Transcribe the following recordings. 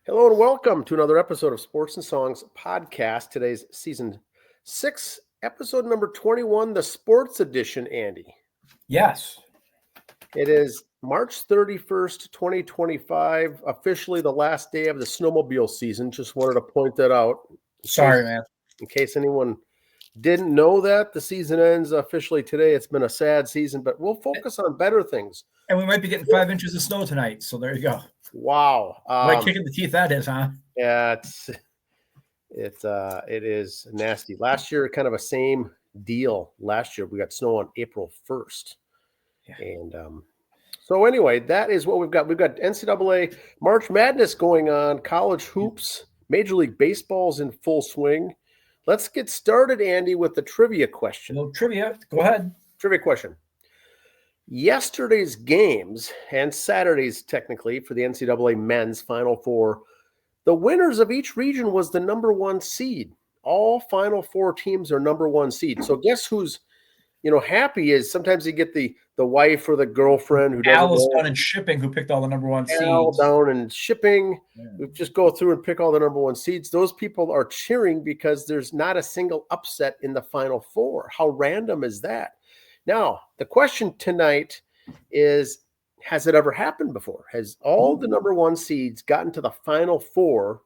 Hello and welcome to another episode of Sports and Songs podcast. Today's season 6, episode number 21, the sports edition, Andy. Yes. It is March 31st, 2025, officially the last day of the snowmobile season. Just wanted to point that out. Sorry, man. In case anyone didn't know that, the season ends officially today. It's been a sad season, but we'll focus on better things. And we might be getting 5 inches of snow tonight, so there you go. Wow. What a kick in the teeth that is, huh? Yeah, it is nasty. Last year, kind of a same deal. Last year, we got snow on April 1st. Yeah. And so anyway, that is what we've got. We've got NCAA March Madness going on, college hoops, Major League Baseball's in full swing. Let's get started, Andy, with the trivia question. A little trivia. Go ahead. Trivia question. Yesterday's games and Saturday's technically for the NCAA men's Final Four, the winners of each region was the number one seed. All Final Four teams are number one seed. So guess who's, happy is sometimes you get the wife or the girlfriend who doesn't Alice down in shipping who picked all the number one Al seeds. down in shipping. Yeah. We just go through and pick all the number one seeds. Those people are cheering because there's not a single upset in the Final Four. How random is that? Now, the question tonight is, has it ever happened before? Has all the number one seeds gotten to the Final Four?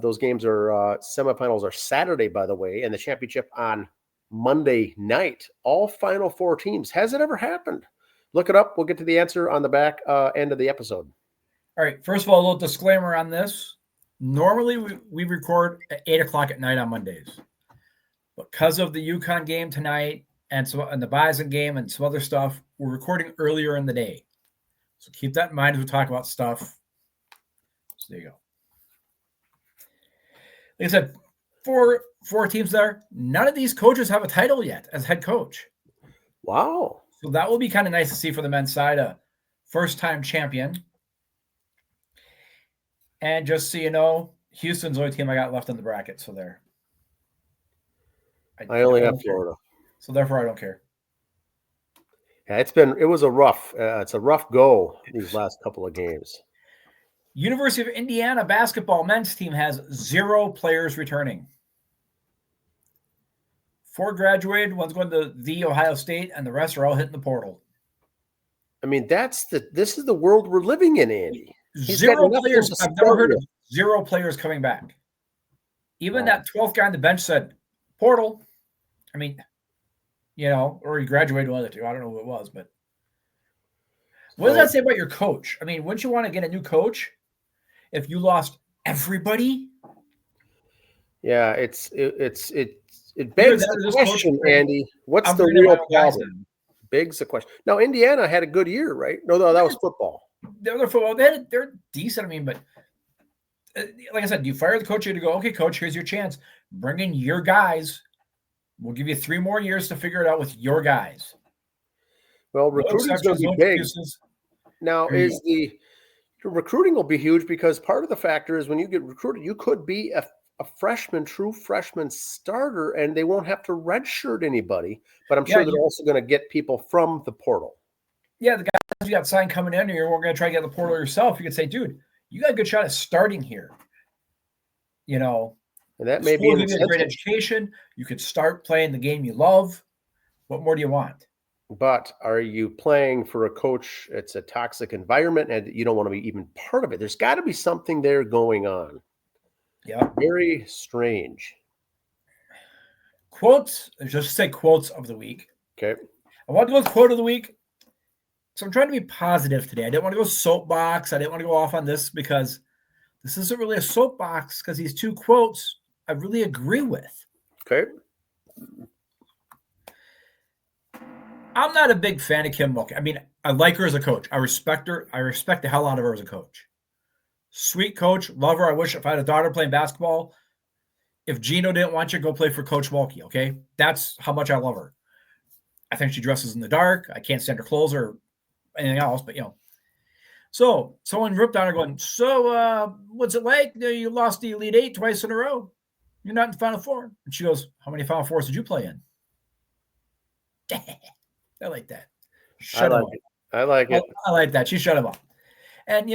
Those games are semifinals are Saturday, by the way, and the championship on Monday night. All Final Four teams. Has it ever happened? Look it up. We'll get to the answer on the back end of the episode. All right. First of all, a little disclaimer on this. Normally, we record at 8 o'clock at night on Mondays. Because of the UConn game tonight, and the Bison game and some other stuff, we're recording earlier in the day. So keep that in mind as we talk about stuff. So there you go. Like I said, four teams there. None of these coaches have a title yet as head coach. Wow. So that will be kind of nice to see for the men's side, a first-time champion. And just so you know, Houston's the only team I got left in the bracket. So there. I only have Florida. So therefore, I don't care. Yeah, it was a rough. It's a rough go these last couple of games. University of Indiana basketball men's team has 0 players returning. 4 graduated, one's going to the Ohio State, and the rest are all hitting the portal. I mean, this is the world we're living in, Andy. 0 players. I've never heard of 0 players coming back. Even that 12th guy on the bench said, portal. I mean, or he graduated one of the two. I don't know who it was, but what does that say about your coach? I mean, wouldn't you want to get a new coach if you lost everybody? Yeah, it begs the question, Andy. What's the real problem? Begs the question. Now, Indiana had a good year, right? No, that was football. They're football. They're decent. I mean, but like I said, you fire the coach, you to go, okay, coach, here's your chance. Bring in your guys. We'll give you 3 more years to figure it out with your guys. Well, recruiting is going to be big. Now, the recruiting will be huge because part of the factor is when you get recruited, you could be a true freshman starter, and they won't have to redshirt anybody. But I'm sure they're also going to get people from the portal. Yeah, the guys you got signed coming in here, we're going to try to get the portal yourself. You could say, dude, you got a good shot at starting here. And that may be a great education. You could start playing the game you love. What more do you want? But are you playing for a coach? It's a toxic environment, and you don't want to be even part of it. There's got to be something there going on. Yeah. Very strange. Quotes. Just say quotes of the week. Okay. I want to go with quote of the week. So I'm trying to be positive today. I didn't want to go soapbox. I didn't want to go off on this because this isn't really a soapbox because these 2 quotes I really agree with. Okay. I'm not a big fan of Kim Mulkey. I mean, I like her as a coach. I respect her. I respect the hell out of her as a coach. Sweet coach. Love her. I wish if I had a daughter playing basketball, if Gino didn't want you, go play for Coach Mulkey, okay? That's how much I love her. I think she dresses in the dark. I can't stand her clothes or anything else, but, So someone ripped on her going, what's it like? You lost the Elite 8 twice in a row. You're not in the Final Four. And she goes, how many Final Fours did you play in? I like that. I like it. I like that. She shut him up. And,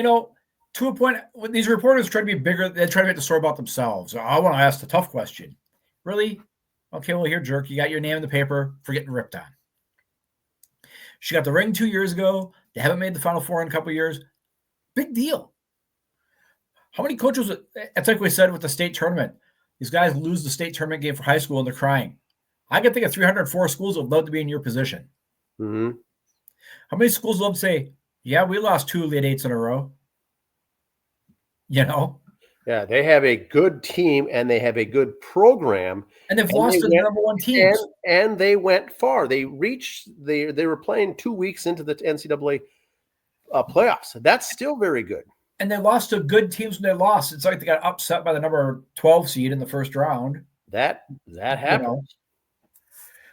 to a point, when these reporters try to be bigger, they try to make the story about themselves. I want to ask the tough question. Really? Okay, well, here, jerk, you got your name in the paper for getting ripped on. She got the ring 2 years ago. They haven't made the Final Four in a couple of years. Big deal. How many coaches, it's like we said with the state tournament, these guys lose the state tournament game for high school and they're crying. I can think of 304 schools that would love to be in your position. Mm-hmm. How many schools love to say, yeah, we lost 2 Elite Eights in a row? You know? Yeah, they have a good team and they have a good program. And they've lost to the number one teams. And they went far. They were playing 2 weeks into the NCAA playoffs. That's still very good. And they lost to good teams when they lost. It's like they got upset by the number 12 seed in the first round. That happens. You know?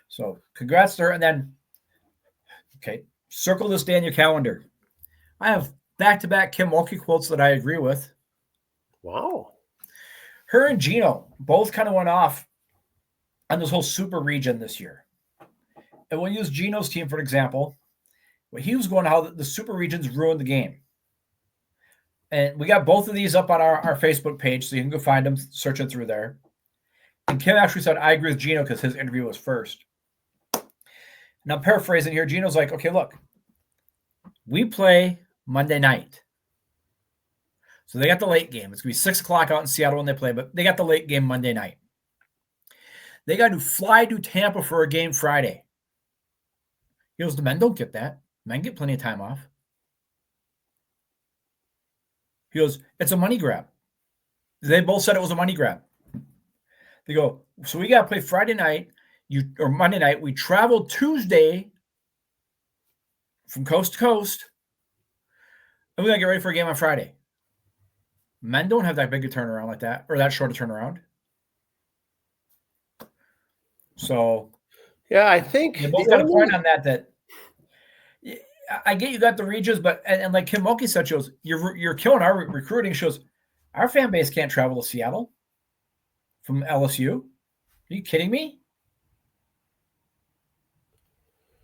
So congrats to her. And then, okay, circle this day on your calendar. I have back-to-back Kim Mulkey quotes that I agree with. Wow. Her and Gino both kind of went off on this whole super region this year. And we'll use Gino's team for an example. Well, he was going how the super regions ruined the game. And we got both of these up on our Facebook page, so you can go find them, search it through there. And Kim actually said, I agree with Gino because his interview was first. Now, paraphrasing here, Gino's like, okay, look, we play Monday night. So they got the late game. It's going to be 6 o'clock out in Seattle when they play, but they got the late game Monday night. They got to fly to Tampa for a game Friday. He goes, the men don't get that. Men get plenty of time off. He goes, it's a money grab. They both said it was a money grab. They go, so we got to play Friday night or Monday night. We travel Tuesday from coast to coast, and we got to get ready for a game on Friday. Men don't have that big a turnaround like that, or that short a turnaround. So, yeah, I think they both got a point on that I get you got the regions, but and like Kim Mulkey said, shows you're killing our recruiting. Shows our fan base can't travel to Seattle from LSU. Are you kidding me?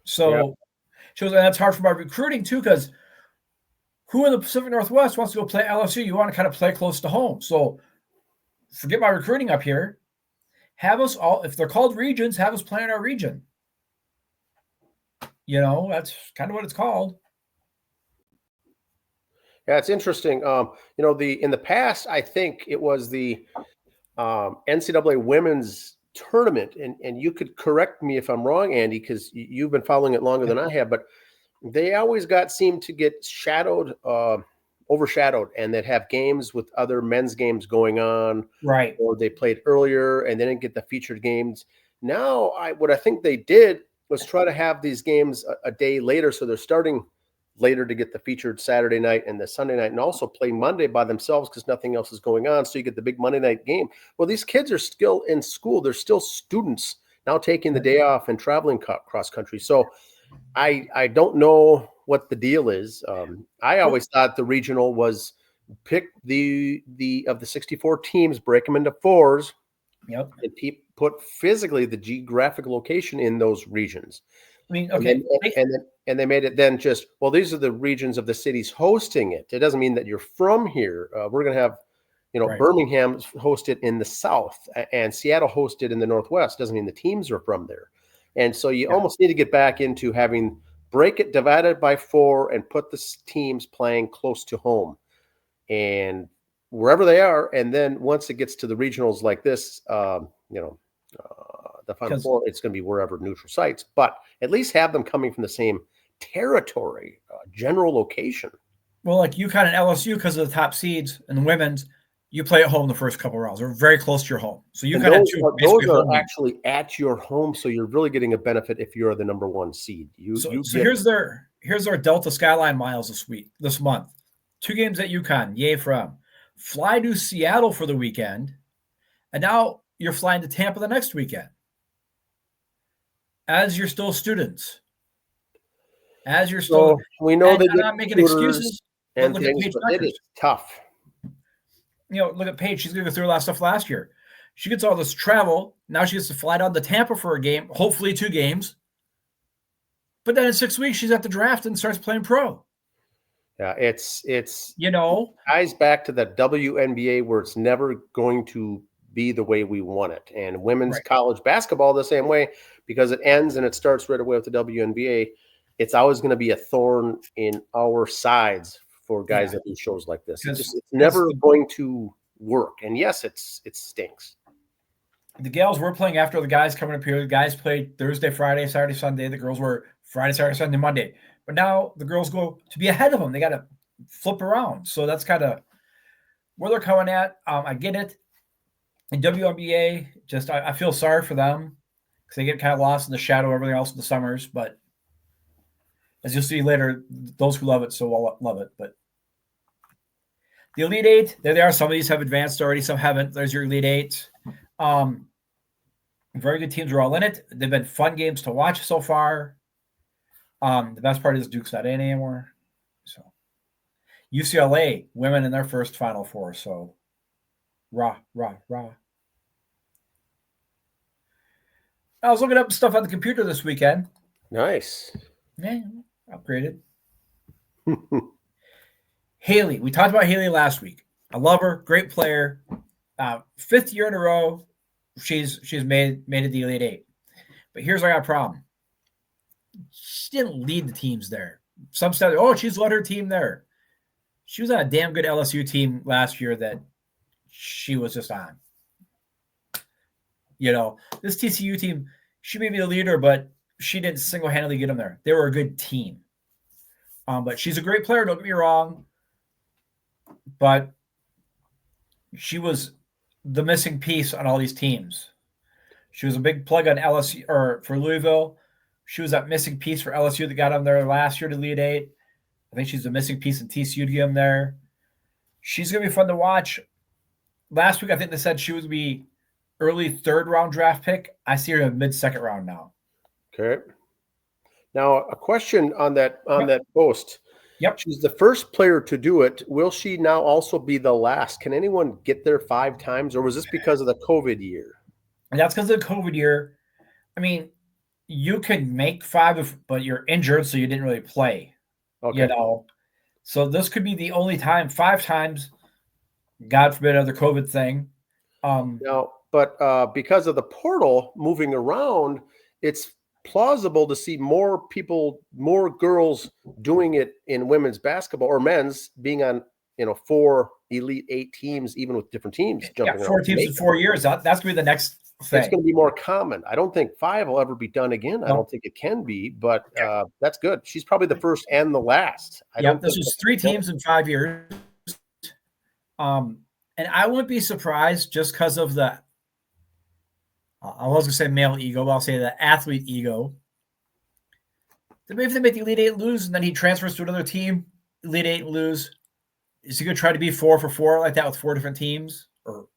So shows that that's hard for my recruiting too, because who in the Pacific Northwest wants to go play LSU? You want to kind of play close to home. So forget my recruiting up here. Have us all, if they're called regions, have us play in our region. You know, that's kind of what it's called. Yeah, it's interesting. In the past, I think it was the NCAA women's tournament, and you could correct me if I'm wrong, Andy, because you've been following it longer than I have, but they always seemed to get overshadowed, and they'd have games with other men's games going on, right? Or they played earlier and they didn't get the featured games. Now, what I think they did was try to have these games a day later, so they're starting later to get the featured Saturday night and the Sunday night, and also play Monday by themselves because nothing else is going on, so you get the big Monday night game. Well, these kids are still in school. They're still students now, taking the day off and traveling cross country. So I don't know what the deal is. I always thought the regional was pick the of the 64 teams, break them into fours, and put physically the geographic location in those regions. I mean, okay, and they made it then just, well, these are the regions of the cities hosting it. It doesn't mean that you're from here. We're going to have, right. Birmingham hosted in the south and Seattle hosted in the northwest. Doesn't mean the teams are from there. And so you almost need to get back into having break it, divided by 4, and put the teams playing close to home and wherever they are. And then once it gets to the regionals like this, the Final Four, it's going to be wherever neutral sites, but at least have them coming from the same territory, general location. Well, like UConn and LSU, because of the top seeds and the women's, you play at home the first couple of rounds. They're very close to your home. So you kind of those are actually at your home, so you're really getting a benefit if you're the number 1 seed. Here's our Delta Skyline miles this month. 2 games at UConn, yay for them. Fly to Seattle for the weekend, and now you're flying to Tampa the next weekend. As you're still students. As you're still, we know that I'm not making excuses. And things, but it is tough. Look at Paige. She's going to go through a lot of stuff last year. She gets all this travel. Now she gets to fly down to Tampa for a game, hopefully 2 games. But then in 6 weeks, she's at the draft and starts playing pro. Yeah, it's You know, ties back to the WNBA where it's never going to be the way we want it. And women's right? college basketball the same way because it ends and it starts right away with the WNBA. It's always going to be a thorn in our sides for guys Yeah, that do shows like this. because It's never going to work. And yes, it stinks. the gals were playing after the guys coming up here. The guys played Thursday, Friday, Saturday, Sunday. The girls were Friday, Saturday, Sunday, Monday. But now the girls go to be ahead of them. They got to flip around. So that's kind of where they're coming at. I get it. In WNBA, just I feel sorry for them because they get kind of lost in the shadow of everything else in the summers. But as you'll see later, those who love it so well love it. But the Elite Eight, there they are. Some of these have advanced already, some haven't. There's your Elite Eight. Very good teams are all in it. They've been fun games to watch so far. The best part is Duke's not in anymore. So UCLA, women in their first Final Four. So rah, rah, rah. I was looking up stuff on the computer this weekend. Nice. Yeah, upgraded. Haley, we talked about Haley last week. I love her, great player. 5th year in a row, she's made it the Elite Eight. But here's where I got a problem. She didn't lead the teams there. Some said, oh, she's led her team there. She was on a damn good LSU team last year that she was just on. You know, this TCU team, she may be the leader, but she didn't single-handedly get them there. They were a good team. But she's a great player, don't get me wrong. But she was the missing piece on all these teams. She was a big plug on LSU or for Louisville. She was that missing piece for LSU that got them there last year to Elite Eight. I think she's a missing piece in TCU to get them there. She's going to be fun to watch. Last week, I think they said she would be early 3rd round draft pick. I see her in mid-2nd round now. Okay. Now, a question on that post. Yep. She's the first player to do it. Will she now also be the last? Can anyone get there 5 times, or was this because of the COVID year? And that's because of the COVID year. I mean, you could make 5, but you're injured, so you didn't really play. Okay. You know, so this could be the only time. 5 times, God forbid, another COVID thing. Now, but because of the portal moving around, it's plausible to see more people, more girls doing it in women's basketball or men's being on, 4 Elite Eight teams, even with different teams jumping around. 4 teams in 4 years. That's going to be the next thing. It's going to be more common. I don't think 5 will ever be done again. I don't think it can be, but that's good. She's probably the first and the last. This was 3 teams in 5 years. And I wouldn't be surprised just because of the, I was going to say male ego, but I'll say the athlete ego. That maybe if they make the Elite Eight lose and then he transfers to another team, Elite Eight lose, is he going to try to be 4 for 4 like that with 4 different teams or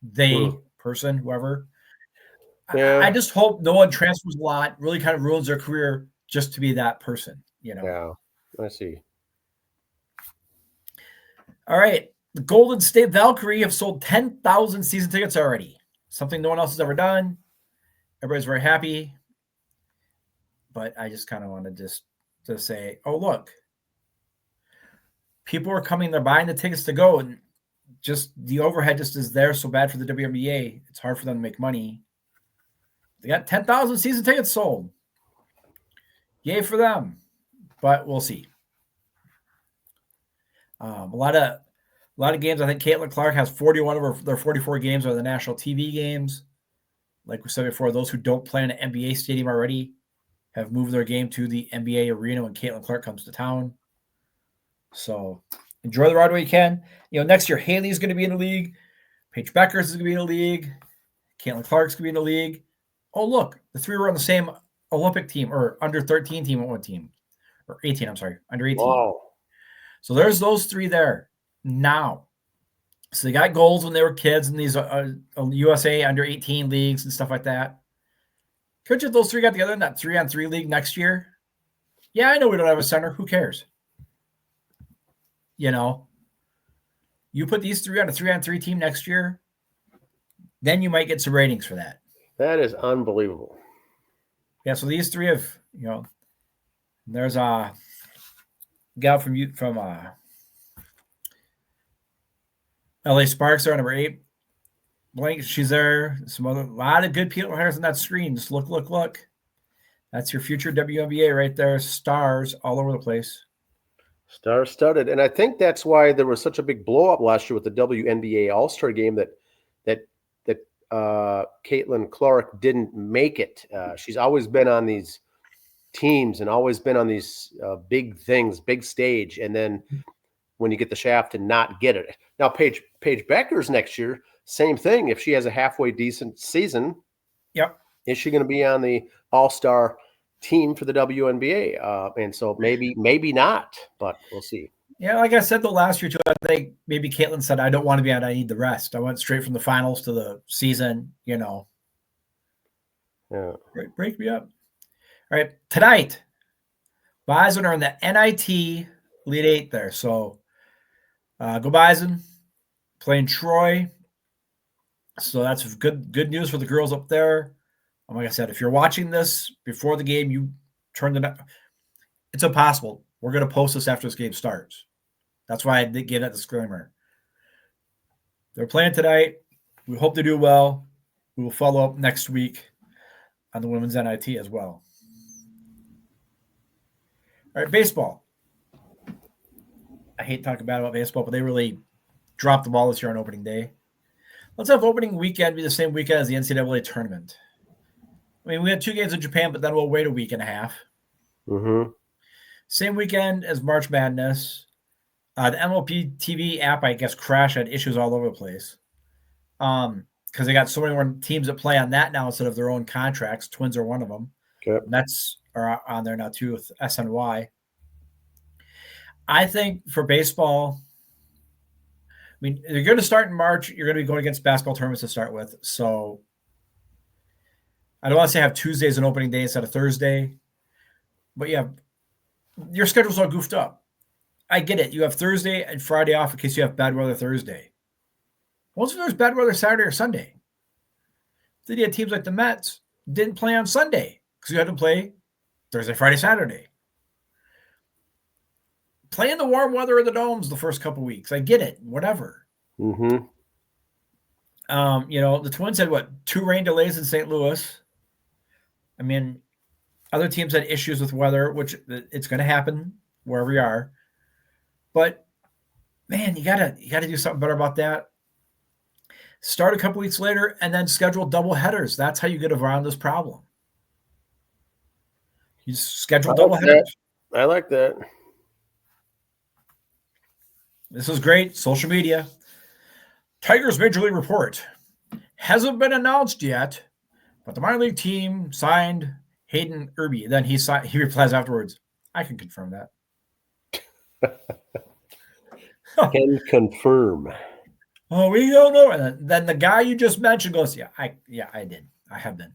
person, whoever? Yeah. I just hope no one transfers a lot, really kind of ruins their career just to be that person, Yeah, I see. All right. The Golden State Valkyrie have sold 10,000 season tickets already. Something no one else has ever done. Everybody's very happy. But I just kind of wanted to say, oh, look. People are coming, they're buying the tickets to go, and just the overhead just is there so bad for the WNBA. It's hard for them to make money. They got 10,000 season tickets sold. Yay for them. But we'll see. A lot of games. I think Caitlin Clark has 41 of their 44 games are the national TV games. Like we said before, those who don't play in an NBA stadium already have moved their game to the NBA arena when Caitlin Clark comes to town. So enjoy the ride while you can. Next year, Haley's going to be in the league. Paige Beckers is going to be in the league. Caitlin Clark's going to be in the league. Oh, look, the 3 were on the same Olympic team or under 13 team at one team. Or 18, I'm sorry, under 18. Wow. So there's those 3 there now. So they got goals when they were kids in these USA under 18 leagues and stuff like that. Could you if those 3 got together in that 3-on-3 league next year? Yeah, I know we don't have a center. Who cares? You put these 3 on a 3-on-3 team next year, then you might get some ratings for that. That is unbelievable. Yeah, so these 3 have, there's a gal from LA Sparks are number 8. Blank, she's there. A lot of good people on that screen. Just look. That's your future WNBA right there. Stars all over the place. Star-studded. And I think that's why there was such a big blow up last year with the WNBA All-Star game that Caitlin Clark didn't make it. She's always been on these teams and always been on these big things, big stage. And then when you get the shaft to not get it. Now, Paige Becker's next year, same thing. If she has a halfway decent season, yep, is she going to be on the All-Star team for the WNBA? And so maybe not, but we'll see. Yeah, like I said, the last year too, I think maybe Caitlin said, I don't want to be on, I need the rest. I went straight from the finals to the season, Yeah. Break me up. All right, tonight, Bison are in the NIT Elite 8 there. So go Bison, playing Troy. So that's good news for the girls up there. Like I said, if you're watching this before the game, you turn the. It's impossible. We're going to post this after this game starts. That's why I did give that disclaimer. They're playing tonight. We hope they do well. We will follow up next week on the women's NIT as well. All right, baseball. I hate talking bad about baseball, but they really dropped the ball this year on opening day. Let's have opening weekend be the same weekend as the NCAA tournament. I mean, we had 2 games in Japan, but then we'll wait a week and a half. Mm-hmm. Same weekend as March Madness. The MLB TV app, I guess, crashed, had issues all over the place. Because they got so many more teams that play on that now instead of their own contracts. Twins are one of them. Okay. Mets are on there now too with SNY. I think for baseball, I mean, you're going to start in March. You're going to be going against basketball tournaments to start with. So I don't want to say have Tuesday as an opening day instead of Thursday. But yeah, your schedule's all goofed up. I get it. You have Thursday and Friday off in case you have bad weather Thursday. Once there's bad weather Saturday or Sunday. Then you had teams like the Mets didn't play on Sunday because you had to play Thursday, Friday, Saturday. Play in the warm weather of the domes the first couple weeks. I get it. Whatever. Mm-hmm. The Twins had 2 rain delays in St. Louis. I mean, other teams had issues with weather, which it's going to happen wherever you are. But man, you gotta do something better about that. Start a couple weeks later and then schedule double headers. That's how you get around this problem. You schedule double headers. I like that. This is great. Social media. Tigers Major League Report. Hasn't been announced yet, but the minor league team signed Hayden Irby. Then he replies afterwards, I can confirm that. Can confirm. Oh, we don't know. And then the guy you just mentioned goes, I did. I have been.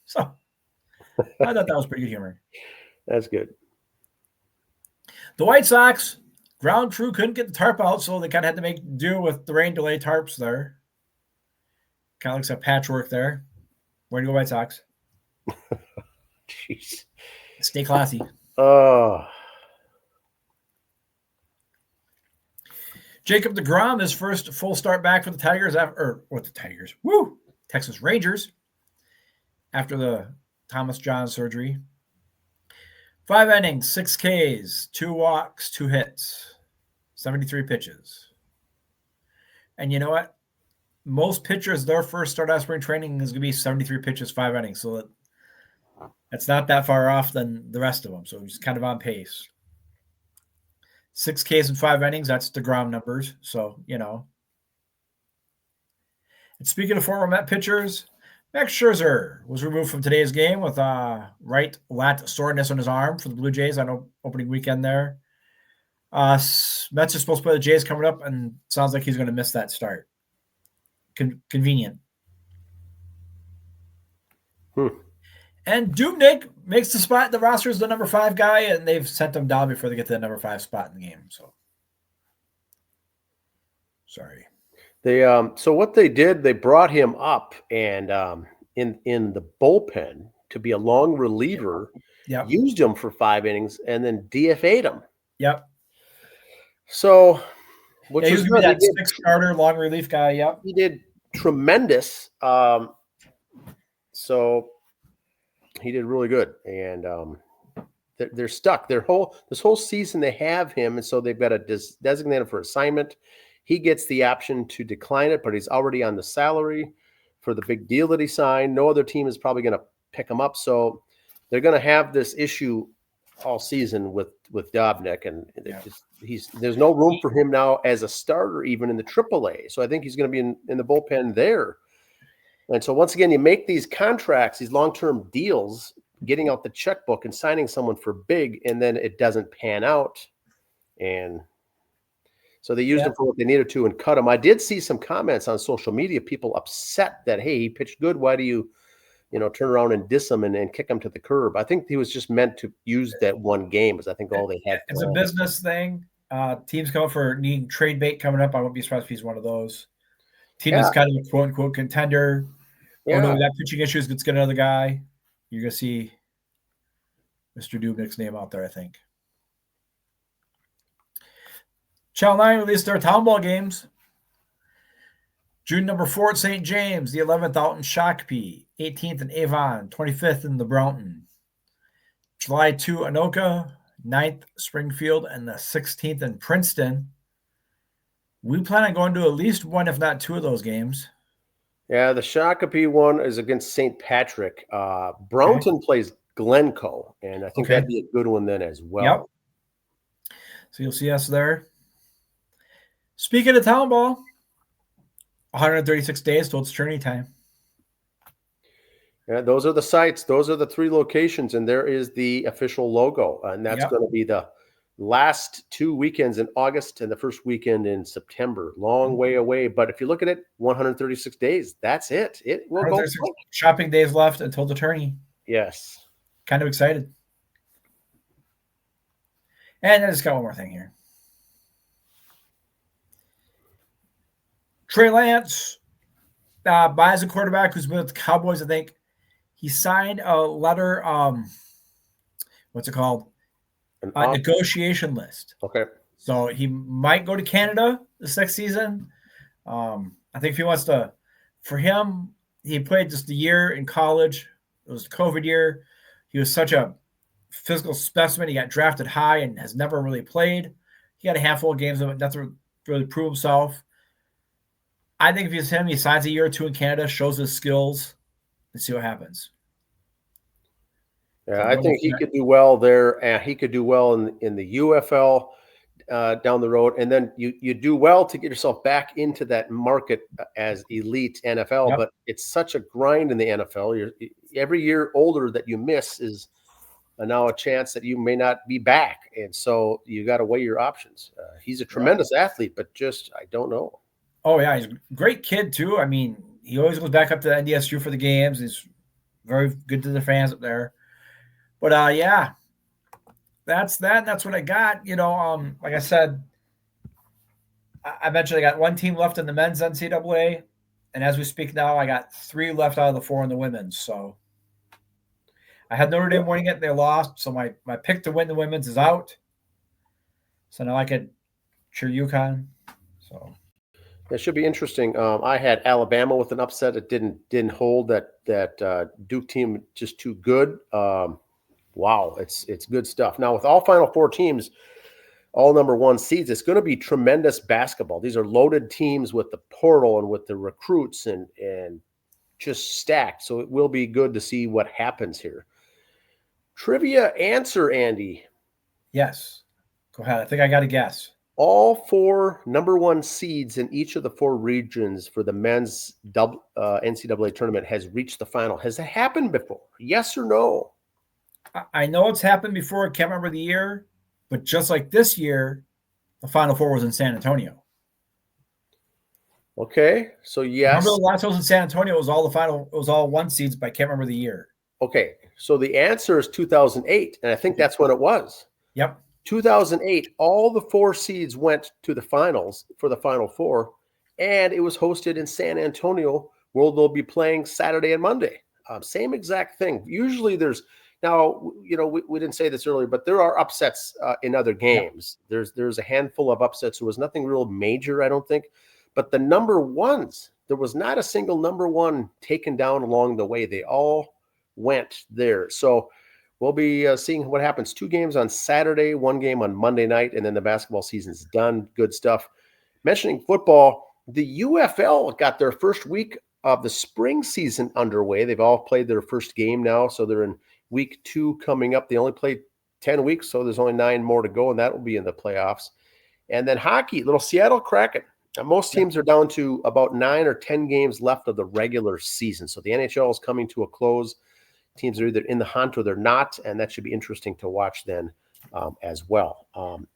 So I thought that was pretty good humor. That's good. The White Sox ground crew couldn't get the tarp out, so they kind of had to make do with the rain delay tarps there. Kind of looks like patchwork there. Way to go, White Sox. Jeez. Stay classy. Oh. Jacob deGrom, his first full start back for the Tigers, Texas Rangers, after the Thomas John surgery. 5 innings, 6 Ks, 2 walks, 2 hits, 73 pitches. And you know what? Most pitchers, their first start out of spring training is going to be 73 pitches, 5 innings. So that's not that far off than the rest of them. So he's kind of on pace. 6 Ks and 5 innings, that's DeGrom numbers. So, And speaking of former Met pitchers, Max Scherzer was removed from today's game with right lat soreness on his arm for the Blue Jays on opening weekend there. Mets are supposed to play the Jays coming up, and sounds like he's going to miss that start. Convenient. And Dubnyk makes the roster as the number 5 guy, and they've sent him down before they get to the number 5 spot in the game. So, sorry. So what they did, they brought him up and in the bullpen to be a long reliever. Yep. Used him for 5 innings and then DFA'd him. Yep. So which Yeah, he was was gonna good. be that sixth starter, long relief guy. Yep. He did tremendous. So he did really good, and they're stuck. This whole season they have him, and so they've got to designate him for assignment. He gets the option to decline it, but he's already on the salary for the big deal that he signed. No other team is probably going to pick him up, so they're going to have this issue all season with Dobnik, and there's no room for him now as a starter even in the AAA. So I think he's going to be in the bullpen there. And so once again, you make these contracts, these long-term deals, getting out the checkbook and signing someone for big, and then it doesn't pan out. And so they used him for what they needed to and cut him. I did see some comments on social media, people upset that, hey, he pitched good. Why do you turn around and diss him and kick him to the curb? I think he was just meant to use that one game, because I think all they had. It's a business thing. Teams come for needing trade bait coming up. I won't be surprised if he's one of those. Team is kind of a quote unquote contender. Yeah. Oh no, we got pitching issues. Let's get another guy. You're gonna see Mr. Dubnik's name out there, I think. Channel 9 released their town ball games. June number 4 at St. James, the 11th out in Shakopee, 18th in Avon, 25th in the Brownton. July 2, Anoka, 9th Springfield, and the 16th in Princeton. We plan on going to at least one, if not two of those games. Yeah, the Shakopee one is against St. Patrick. Brownton plays Glencoe, and I think that'd be a good one then as well. Yep. So you'll see us there. Speaking of town ball, 136 days till it's tourney time. Yeah, those are the sites. Those are the 3 locations, and there is the official logo, and that's going to be the last 2 weekends in August and the first weekend in September. Long way away, but if you look at it, 136 days. That's it. It will go. Shopping days left until the tourney. Yes. Kind of excited. And I just got one more thing here. Trey Lance buys a quarterback who's been with the Cowboys, I think. He signed a letter, what's it called? A negotiation list. Okay. So he might go to Canada this next season. I think if he wants to, for him, he played just a year in college. It was the COVID year. He was such a physical specimen. He got drafted high and has never really played. He had a handful of games of it, nothing to really prove himself. I think if it's him, he signs a year or two in Canada, shows his skills, and see what happens. Yeah, I think he could do well there. He could do well in the UFL down the road, and then you do well to get yourself back into that market as elite NFL. Yep. But it's such a grind in the NFL. Every year older that you miss is now a chance that you may not be back, and so you got to weigh your options. He's a tremendous athlete, but just I don't know. Oh, yeah, he's a great kid, too. I mean, he always goes back up to the NDSU for the games. He's very good to the fans up there. But, yeah, that's that. That's what I got. Like I said, I mentioned I got one team left in the men's NCAA. And as we speak now, I got 3 left out of the 4 in the women's. So I had Notre Dame winning it. They lost. So my pick to win the women's is out. So now I could cheer UConn. So it should be interesting. I had Alabama with an upset. It didn't hold. That Duke team just too good. Wow, it's good stuff. Now with all Final Four teams, all number 1 seeds, it's going to be tremendous basketball. These are loaded teams with the portal and with the recruits and just stacked. So it will be good to see what happens here. Trivia answer, Andy. Yes, go ahead. I think I got a guess. All 4 number 1 seeds in each of the 4 regions for the men's NCAA tournament has reached the final. Has it happened before? Yes or no? I know it's happened before. I can't remember the year, but just like this year, the Final Four was in San Antonio. Okay, so yes. Remember the last one was in San Antonio? It was all 1 seeds, but I can't remember the year. Okay, so the answer is 2008, and I think that's when it was. Yep. 2008, all the 4 seeds went to the finals for the Final Four, and it was hosted in San Antonio, where they'll be playing Saturday and Monday. Same exact thing. Usually there's Now, we didn't say this earlier, but there are upsets in other games. Yeah. There's a handful of upsets. There was nothing real major, I don't think. But the number ones, there was not a single number one taken down along the way. They all went there. So we'll be seeing what happens. 2 games on Saturday, 1 game on Monday night, and then the basketball season's done. Good stuff. Mentioning football, the UFL got their first week of the spring season underway. They've all played their first game now, so they're in week 2 coming up. They only played 10 weeks, so there's only 9 more to go, and that will be in the playoffs. And then hockey, little Seattle Kraken. Now, most teams are down to about 9 or 10 games left of the regular season. So the NHL is coming to a close. Teams are either in the hunt or they're not, and that should be interesting to watch then as well.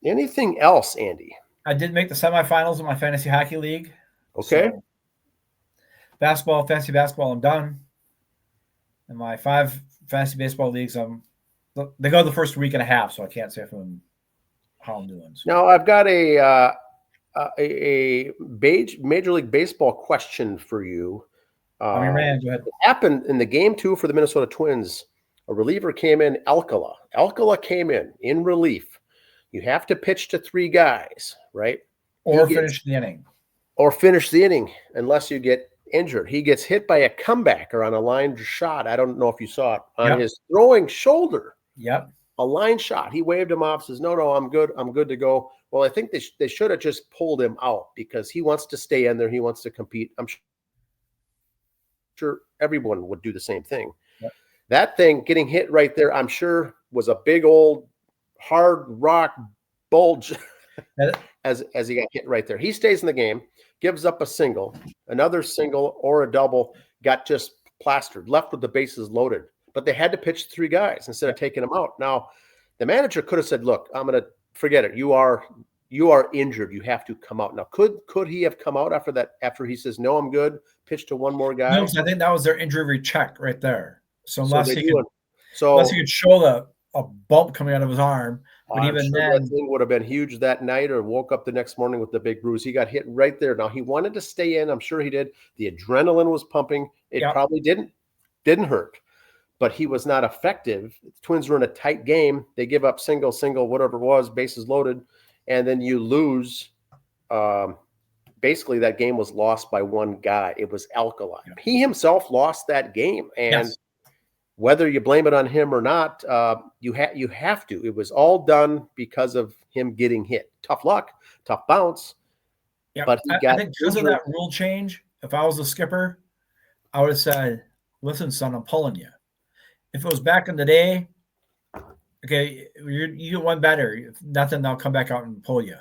Anything else, Andy? I did make the semifinals of my fantasy hockey league. Okay. So fantasy basketball, I'm done. And my 5 fantasy baseball leagues, they go the first week and a half, so I can't say how I'm doing. So. Now, I've got a Major League Baseball question for you. I'm your man. Go ahead. It happened in the game 2 for the Minnesota Twins. A reliever came in, Alcala. Alcala came in relief. You have to pitch to 3 guys, right? Or finish the inning. Or finish the inning unless you get injured. He gets hit by a comebacker on a line shot. I don't know if you saw it. On his throwing shoulder. Yep. A line shot. He waved him off, says, no, I'm good. I'm good to go. Well, I think they should have just pulled him out because he wants to stay in there. He wants to compete. I'm sure everyone would do the same thing. Yep. That thing getting hit right there, I'm sure, was a big old hard rock bulge as he got hit right there. He stays in the game, gives up a single, another single or a double, got just plastered, left with the bases loaded. But they had to pitch 3 guys instead of taking him out. Now, the manager could have said, look, I'm going to forget it. You are injured. You have to come out. Now, could he have come out after he says, no, I'm good, pitch to 1 more guy? No, I think that was their injury check right there. So unless he could show a bump coming out of his arm, but even then, that thing would have been huge that night or woke up the next morning with the big bruise. He got hit right there. Now, he wanted to stay in. I'm sure he did. The adrenaline was pumping. It probably didn't hurt. But he was not effective. The Twins were in a tight game. They give up single, whatever it was, bases loaded, and then you lose. Basically, that game was lost by 1 guy. It was Alcala. Yeah. He himself lost that game, and whether you blame it on him or not, you have to. It was all done because of him getting hit. Tough luck, tough bounce. Yeah, but I think because of that rule change, if I was a skipper, I would have said, "Listen, son, I'm pulling you." If it was back in the day, okay, you get 1 batter, if nothing, they'll come back out and pull you.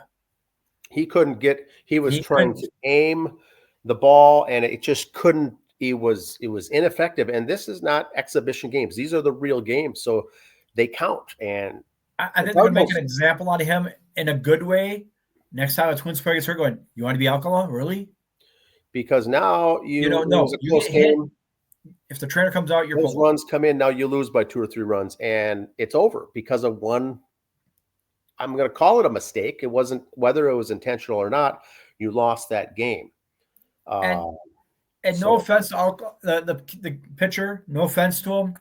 He was trying to aim the ball, and it just couldn't. It was ineffective. And this is not exhibition games. These are the real games, so they count. And I think they're going to make an example out of him in a good way. Next time a Twins player gets hurt, going, you want to be Alcala? Really? Because now you don't know. You get hit. If the trainer comes out, those runs come in. Now you lose by 2 or 3 runs, and it's over because of 1. I'm going to call it a mistake. It wasn't, whether it was intentional or not. You lost that game. And no offense to the pitcher. No offense to him.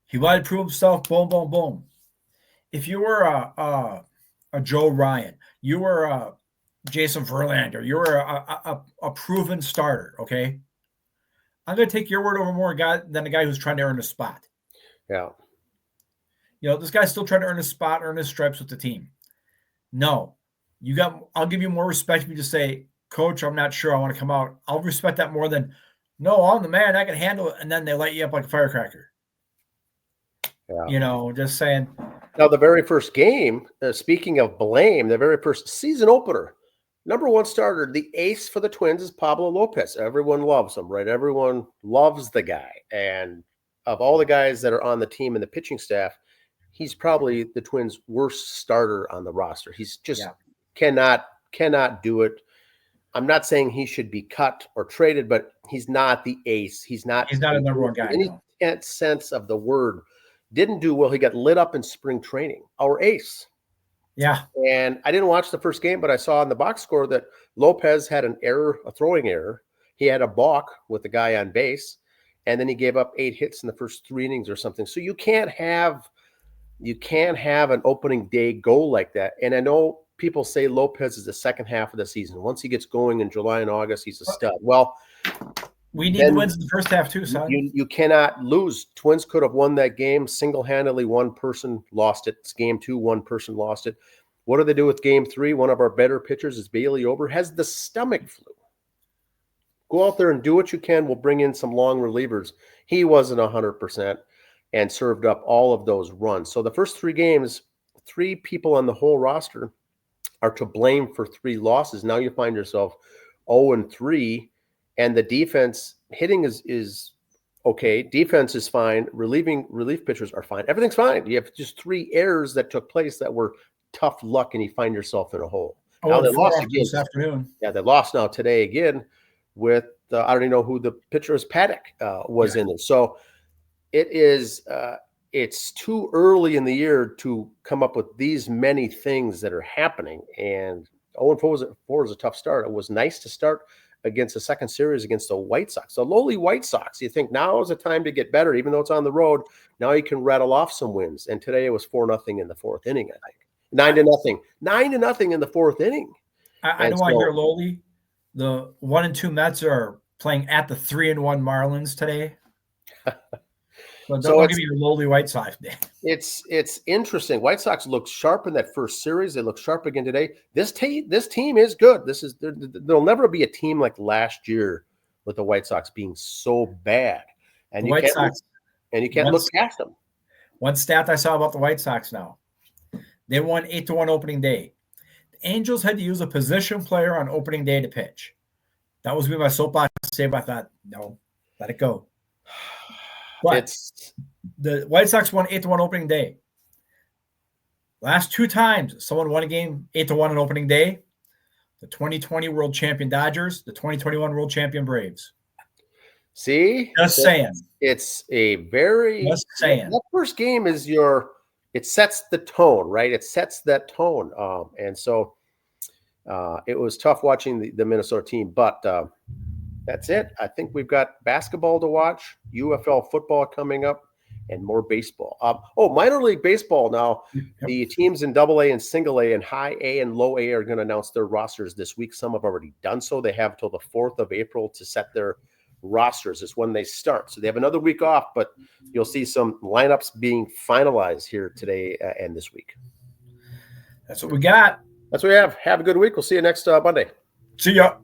He wanted to prove himself. Boom, boom, boom. If you were a Joe Ryan, you were a Jason Verlander, you were a proven starter. Okay. I'm going to take your word over more than a guy who's trying to earn a spot. Yeah. This guy's still trying to earn a spot, earn his stripes with the team. No, I'll give you more respect if you just say, Coach, I'm not sure I want to come out. I'll respect that more than, no, I'm the man, I can handle it. And then they light you up like a firecracker. Yeah. Just saying. Now, the very first game, speaking of blame, the very first season opener, number 1 starter, the ace for the Twins is Pablo Lopez. Everyone loves him, right? Everyone loves the guy. And of all the guys that are on the team and the pitching staff, he's probably the Twins' worst starter on the roster. He's just cannot do it. I'm not saying he should be cut or traded, but he's not the ace. He's not a number 1 guy. Any sense of the word. Didn't do well. He got lit up in spring training. Our ace. Yeah. And I didn't watch the first game, but I saw in the box score that Lopez had an error, a throwing error. He had a balk with the guy on base. and then he gave up 8 hits in the first 3 innings or something. So you can't have an opening day goal like that. And I know people say Lopez is the second half of the season. Once he gets going in July and August, he's a stud. Well, we need the wins in the first half too, son. You cannot lose. Twins could have won that game single-handedly. One person lost it. It's game 2, one person lost it. What do they do with game 3? One of our better pitchers is Bailey Ober, has the stomach flu. Go out there and do what you can. We'll bring in some long relievers. He wasn't 100% and served up all of those runs. So the first 3 games, 3 people on the whole roster are to blame for 3 losses. Now you find yourself 0-3, and the defense hitting is okay. Defense is fine. Relief pitchers are fine. Everything's fine. You have just 3 errors that took place that were tough luck, and you find yourself in a hole. Now they lost again this afternoon. Yeah, they lost now today again with I don't even know who the pitcher is. Paddock was in it. So it is it's too early in the year to come up with these many things that are happening. And 0-4 is a tough start. It was nice to start against the second series against the White Sox, the lowly White Sox. You think now is the time to get better, even though it's on the road. Now you can rattle off some wins. And today it was 4-0 in the 4th inning, I think. 9-0. 9-0 in the 4th inning. I don't want to hear lowly. The 1-2 Mets are playing at the 3-1 Marlins today. So don't give me your lowly White Sox day. It's interesting. White Sox looked sharp in that first series. They look sharp again today. This team is good. There'll never be a team like last year with the White Sox being so bad. And you can't look past them. One stat I saw about the White Sox now. They won 8-1 opening day. The Angels had to use a position player on opening day to pitch. That was me, my soapbox save. I thought, no, let it go. But the White Sox won 8-1 opening day. Last 2 times someone won a game 8-1 on opening day. The 2020 World Champion Dodgers, the 2021 World Champion Braves. See? Just saying. It's a very just saying. That first game is it sets the tone, right? It sets that tone. And so it was tough watching the Minnesota team, but that's it. I think we've got basketball to watch, UFL football coming up, and more baseball. Minor league baseball now. Yep. The teams in AA and single A and high A and low A are going to announce their rosters this week. Some have already done so. They have till the 4th of April to set their rosters. Is when they start. So they have another week off, but you'll see some lineups being finalized here today and this week. That's what we got. That's what we have. Have a good week. We'll see you next Monday. See ya.